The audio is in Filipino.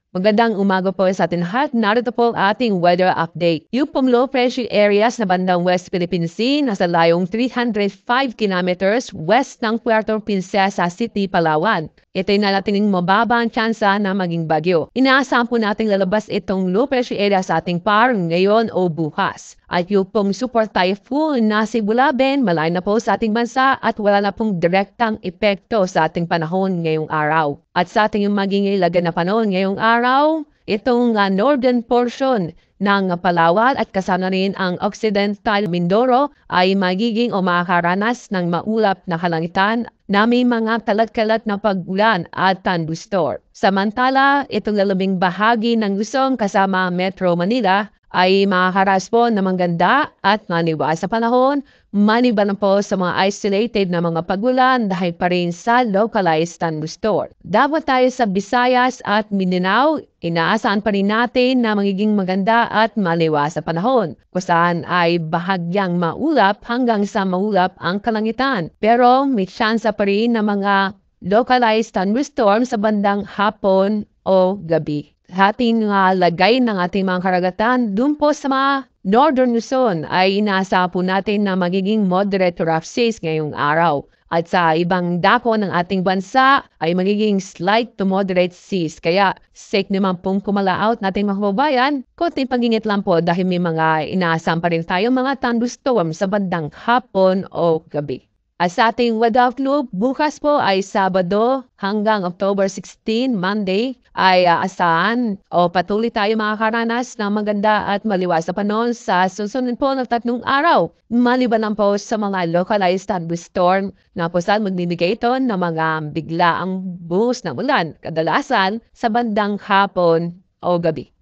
Magandang umaga po sa ating lahat. Narito po ang ating weather update. Yung pong low pressure areas na bandang West Philippine Sea nasa layong 305 kilometers west ng Puerto Princesa City, Palawan. Ito'y nalatining mababa ang tsansa na maging bagyo. Inaasahan po natin lalabas itong low pressure area sa ating par ngayon o bukas. At yung pong super typhoon na si Bulaben, malay na po sa ating bansa at wala na pong direktang epekto sa ating panahon ngayong araw. At sa ating maging ilagay na panahon ngayong araw, itong northern portion ng Palawan at kasama rin ang Occidental Mindoro ay magiging o makakaranas ng maulap na kalangitan na may mga kalat-kalat na pag-ulan at thunderstorm. Samantala, itong lalabing bahagi ng Luzon kasama Metro Manila ay makakaras po ng maganda at maniwas sa panahon, maliban po sa mga isolated na mga pagulan dahil pa rin sa localized thunderstorm. Dapat tayo sa Visayas at Mindanao, inaasahan pa rin natin na magiging maganda at maliwas sa panahon, kung saan ay bahagyang maulap hanggang sa maulap ang kalangitan. Pero may tsansa pa rin na mga localized thunderstorm sa bandang hapon o gabi. Ating lagay ng ating mga karagatan dun po sa mga Northern Luzon ay inaasahan po natin na magiging moderate to rough seas ngayong araw. At sa ibang dako ng ating bansa ay magiging slight to moderate seas. Kaya safe naman pong kumalaot natin mga kababayan. Konting pag-ingat lang po dahil may mga inaasahan pa rin tayo mga thunderstorm sa bandang hapon o gabi. At sa ating weather outlook, bukas po ay Sabado hanggang October 16, Monday, ay asahan o patuloy tayo makakaranas ng maganda at maliwas na panahon sa susunod po ng 3 araw. Maliban lang po sa mga localized thunderstorm na po saan magbibigay ito ng mga biglaang buhos ng ulan, kadalasan sa bandang hapon o gabi.